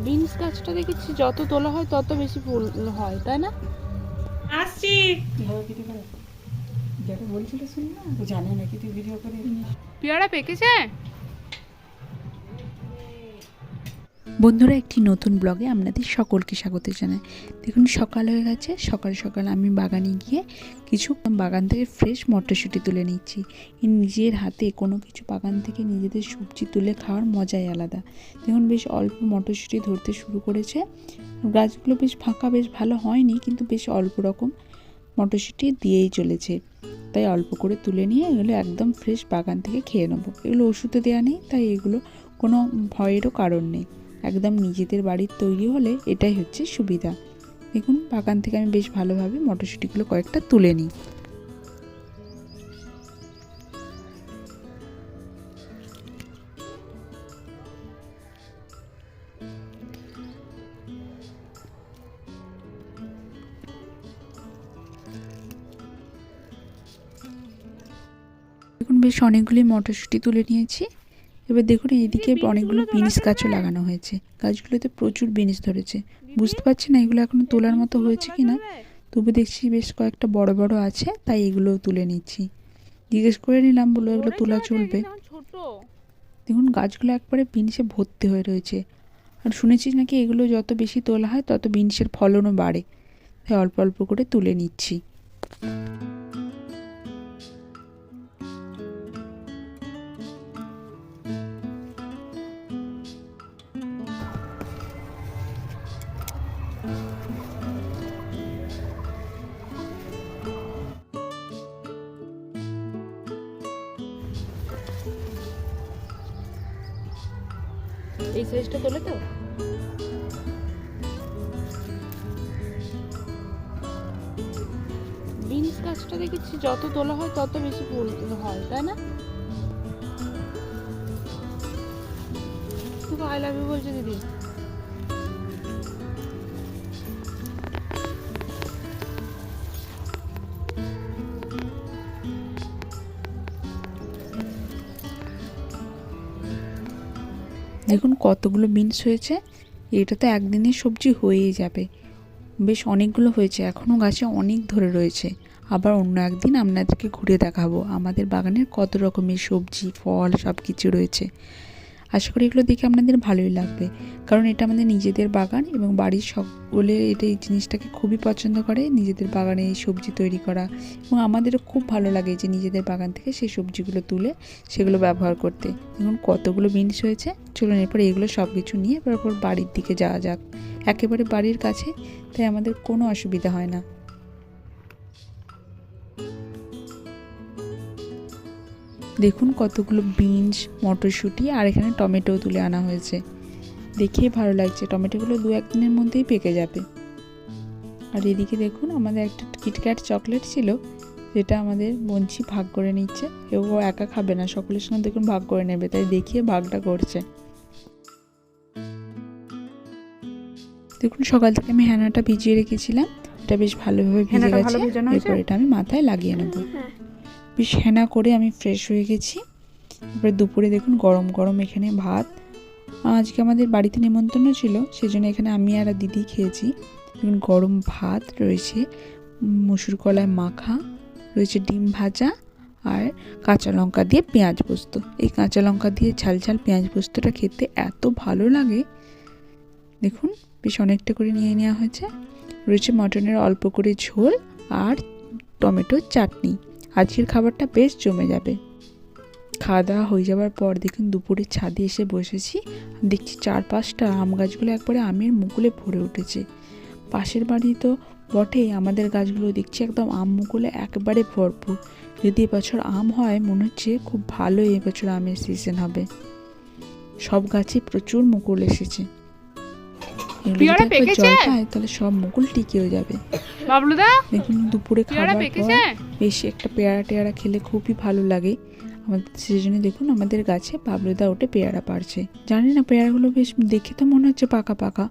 Beans গাছটা দেখেছি যত তোলা হয় তত বেশি ফুল হয়, তাই না? আসছি যেটা বলছিল শুন না, তো জানে নাকি তুই ভিডিও করে পেয়ারা পেকেছে। বন্ধুরা, একটি নতুন ব্লগে আপনাদের সকলকে স্বাগত জানাই। দেখুন সকাল হয়ে গেছে, সকাল সকাল আমি বাগানে গিয়ে কিছু বাগান থেকে ফ্রেশ মটরশুঁটি তুলে নিচ্ছি। নিজের হাতে কোনো কিছু বাগান থেকে নিজেদের সবজি তুলে খাওয়ার মজাই আলাদা। দেখুন বেশ অল্প মটরশুঁটি ধরতে শুরু করেছে। গাছগুলো বেশ ফাঁকা, বেশ ভালো হয়নি, কিন্তু বেশ অল্প রকম মটরশুঁটি দিয়েই চলেছে। তাই অল্প করে তুলে নিয়ে এগুলো একদম ফ্রেশ বাগান থেকে খেয়ে নেবো। এগুলো ওষুধে দেওয়া নেই, তাই এগুলো কোনো ভয়েরও কারণ নেই। একদম নিজেদের বাড়ির তৈরি হলে এটাই হচ্ছে সুবিধা। দেখুন বাগান থেকে আমি বেশ ভালোভাবে মটরশুঁটিগুলো কয়েকটা তুলে নিই। দেখুন বেশ অনেকগুলি মটরশুঁটি তুলে নিয়েছি। এবার দেখুন এইদিকে অনেকগুলো বিনস গাছও লাগানো হয়েছে। গাছগুলোতে প্রচুর বিনস ধরেছে। বুঝতে পারছি না এগুলো এখনো তোলার মতো হয়েছে কিনা, তবু দেখছি বেশ কয়েকটা বড় বড় আছে, তাই এগুলোও তুলে নিচ্ছি। জিজ্ঞেস করে নিলাম, বললো এগুলো তোলা চলবে। দেখুন গাছগুলো একবারে বিনসে ভর্তি হয়ে রয়েছে। আর শুনেছি নাকি এগুলো যত বেশি তোলা হয় তত বিনসের ফলনও বাড়ে, তাই অল্প অল্প করে তুলে নিচ্ছি। এই সাইজটা তোলে তো। বিনস গাছটা দেখেছি যত তোলা হয় তত বেশি ফুল হয়, তাই না? তোকে আই লাভ ইউ বলছে দিদি। দেখুন কতগুলো বিনস হয়েছে। এটা তো একদিনের সবজি হয়েই যাবে। বেশ অনেকগুলো হয়েছে, এখনও গাছে অনেক ধরে রয়েছে। আবার অন্য একদিন আপনাদেরকে ঘুরে দেখাবো আমাদের বাগানের কত রকমের সবজি ফল সব কিছু রয়েছে। আশা করি এগুলো দেখে আপনাদের ভালোই লাগবে, কারণ এটা আমাদের নিজেদের বাগান এবং বাড়ির সকলে এটা এই জিনিসটাকে খুবই পছন্দ করে, নিজেদের বাগানে এই সবজি তৈরি করা। এবং আমাদেরও খুব ভালো লাগে যে নিজেদের বাগান থেকে সেই সবজিগুলো তুলে সেগুলো ব্যবহার করতে। দেখুন কতগুলো বিনস হয়েছে। চলুন এরপর এগুলো সব কিছু নিয়ে এরপর বাড়ির দিকে যাওয়া যাক। একেবারে বাড়ির কাছে, তাই আমাদের কোনো অসুবিধা হয় না। দেখুন কতগুলো বিনস, মটরশুঁটি আর এখানে টমেটো তুলে আনা হয়েছে। দেখেই ভালো লাগছে, টমেটোগুলো দু একদিনের মধ্যেই পেকে যাবে। আর এদিকে দেখুন আমাদের একটা কিটক্যাট চকলেট ছিল, যেটা আমাদের বঞ্চি ভাগ করে নিচ্ছে। কেউ একা খাবে না, সকলের সঙ্গে দেখুন ভাগ করে নেবে, তাই দেখিয়ে ভাগটা করছে। দেখুন সকাল থেকে আমি হেনাটা ভিজিয়ে রেখেছিলাম, এটা বেশ ভালোভাবে ভিজে গেছে। এরপর এটা আমি মাথায় লাগিয়ে নেব। বেশ হেনা করে আমি ফ্রেশ হয়ে গেছি। এবার দুপুরে দেখুন গরম গরম এখানে ভাত। আজকে আমাদের বাড়িতে নিমন্ত্রণ ছিল, সেজন্য এখানে আমি আর দিদি খেয়েছি। দেখুন গরম ভাত রয়েছে, মসুর কলাই মাখা রয়েছে, ডিম ভাজা আর কাঁচা লঙ্কা দিয়ে পেঁয়াজ পোস্ত। এই কাঁচা লঙ্কা দিয়ে ঝাল ঝাল পেঁয়াজ পোস্তটা খেতে এত ভালো লাগে। দেখুন বেশ অনেকটা করে নিয়ে নেওয়া হয়েছে। রয়েছে মটনের অল্প করে ঝোল আর টমেটোর চাটনি। আজকের খাবারটা বেশ জমে যাবে। খাওয়া দাওয়া হয়ে যাওয়ার পর দেখুন দুপুরে ছাদে এসে বসেছি। দেখছি চারপাশটা আম গাছগুলো একবারে আমের মুকুলে ভরে উঠেছে। পাশের বাড়ি তো বটেই, আমাদের গাছগুলো দেখছি একদম আম মুকুলে একেবারে ভরপুর। যদি এবছর আম হয় মনে হচ্ছে খুব ভালো এবছর আমের সিজন হবে। সব গাছে প্রচুর মুকুল এসেছে। জল পায় তাহলে সব মুকুল টিকেও যাবে। দেখুন দুপুরে খাবার পর বেশ একটা পেয়ারা টেয়ারা খেলে খুবই ভালো লাগে আমাদের, সেজন্য দেখুন আমাদের গাছে বাবলুদা ওঠে পেয়ারা পারছে। জানি না পেয়ারাগুলো বেশ দেখে তো মনে হচ্ছে পাকা পাকা,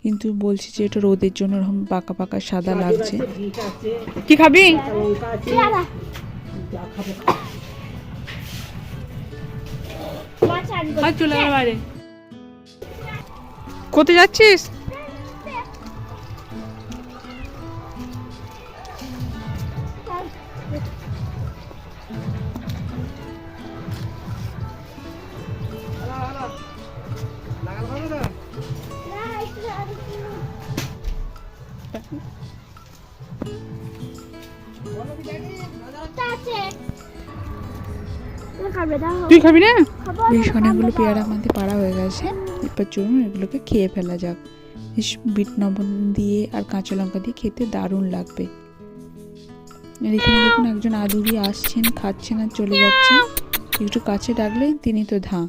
কিন্তু বলছি যে এটা রোদের জন্য এরকম পাকা পাকা সাদা লাগছে। কি খাবি? কোথায় যাচ্ছিস? তুই খাবি না? বেশ অনেকগুলো পেয়ারা আমাদের পাড়া হয়ে গেছে। এরপর চলুন এগুলোকে খেয়ে ফেলা যাক। বেশ বিট লবণ দিয়ে আর কাঁচা লঙ্কা দিয়ে খেতে দারুণ লাগবে। আর এখানে দেখুন একজন আদুরি আসছেন, খাচ্ছেন আর চলে যাচ্ছেন। একটু কাছে ডাকলে তিনি তো ধাঁ।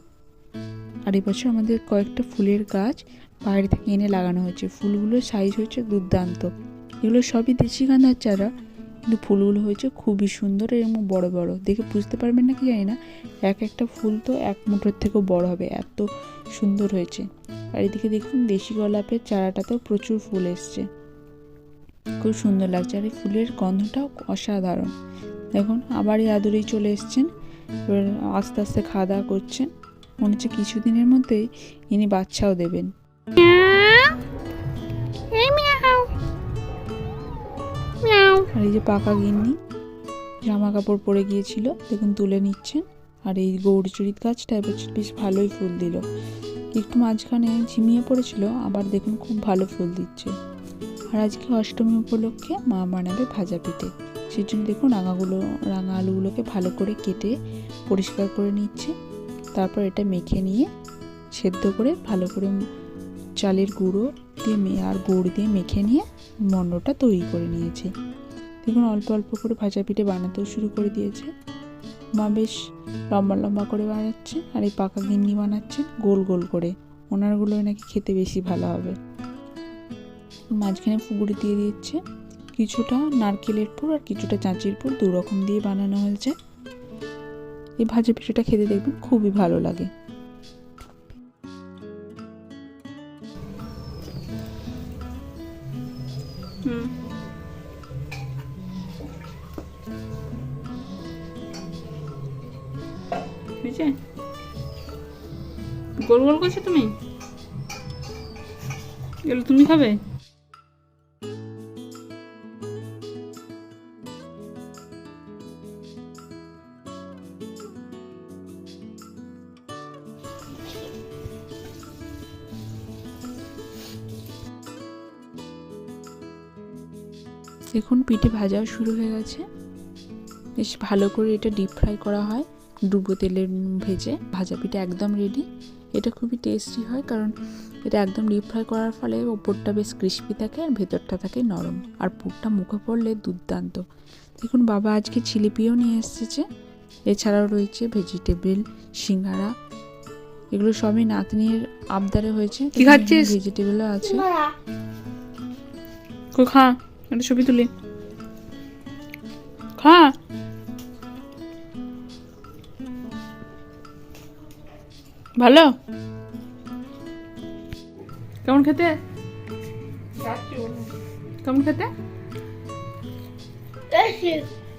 আর এবছর আমাদের কয়েকটা ফুলের গাছ বাইরে থেকে এনে লাগানো হয়েছে। ফুলগুলোর সাইজ হয়েছে দুর্দান্ত। এগুলো সবই দেশি গাঁদার চারা, কিন্তু ফুলগুলো হয়েছে খুবই সুন্দর এবং বড় বড়। দেখে বুঝতে পারবেন না কি জানি না, এক একটা ফুল তো এক মুঠোর থেকেও বড় হবে, এত সুন্দর হয়েছে। আর এদিকে দেখুন দেশি গোলাপের চারাটাতেও প্রচুর ফুল এসছে, খুব সুন্দর লাগছে। আর এই ফুলের গন্ধটাও অসাধারণ। দেখুন আবার এই আদুরেই চলে এসছেন, এবার আস্তে আস্তে খাওয়া দাওয়া করছেন। মনে হচ্ছে কিছুদিনের মধ্যেই ইনি বাচ্চাও দেবেন। আর এই যে পাকা গিন্নি জামা কাপড় পরে গিয়েছিল, দেখুন তুলে নিচ্ছেন। আর এই গৌরচরিত গাছটা এবছর বেশ ভালোই ফুল দিল। একটু মাঝখানে ঝিমিয়ে পড়েছিল, আবার দেখুন খুব ভালো ফুল দিচ্ছে। আর আজকে অষ্টমী উপলক্ষে মা বানাবে ভাজা পিঠে। সেই জন্য দেখুন রাঙা আলুগুলোকে ভালো করে কেটে পরিষ্কার করে নিচ্ছে। তারপর এটা মেখে নিয়ে সেদ্ধ করে ভালো করে চালের গুঁড়ো দিয়ে আর গুড় দিয়ে মেখে নিয়ে মণ্ডটা তৈরি করে নিয়েছে। দেখুন অল্প অল্প করে ভাজা পিঠে বানাতেও শুরু করে দিয়েছে। মা বেশ লম্বা লম্বা করে বানাচ্ছে, আর এই পাকা গিন্নি বানাচ্ছেন গোল গোল করে। ওনারগুলো নাকি খেতে বেশি ভালো হবে। মাঝখানে ফুগুড়ি দিয়ে দিচ্ছে, কিছুটা নারকেলের পুর আর কিছুটা চাঁচির পুর, দু রকম দিয়ে বানানো হয়েছে। এই ভাজা পিঠেটা খেতে দেখবেন খুবই ভালো লাগে। গোল গোল করছো তুমি? এগুলো তুমি খাবে? দেখুন পিঠে ভাজাও শুরু হয়ে গেছে। বেশ ভালো করে এটা ডিপ ফ্রাই করা হয়, ডুবো তেলে ভেজে। ভাজা পিঠে একদম রেডি। এটা খুবই টেস্টি হয়, কারণ এটা একদম ডিপ ফ্রাই করার ফলে ওপরটা বেশ ক্রিস্পি থাকে আর ভেতরটা থাকে নরম, আর পুরটা মুখে পড়লে দুর্দান্ত। দেখুন বাবা আজকে জিলিপিও নিয়ে এসেছে। এছাড়াও রয়েছে ভেজিটেবল সিঙ্গারা। এগুলো সবই নাতনির আবদারে হয়েছে। কি খাচ্ছিস? ভেজিটেবলও আছে। খা, একটা ছবি তুলি। খা। ভালো? কেমন খেতে? কেমন খেতে?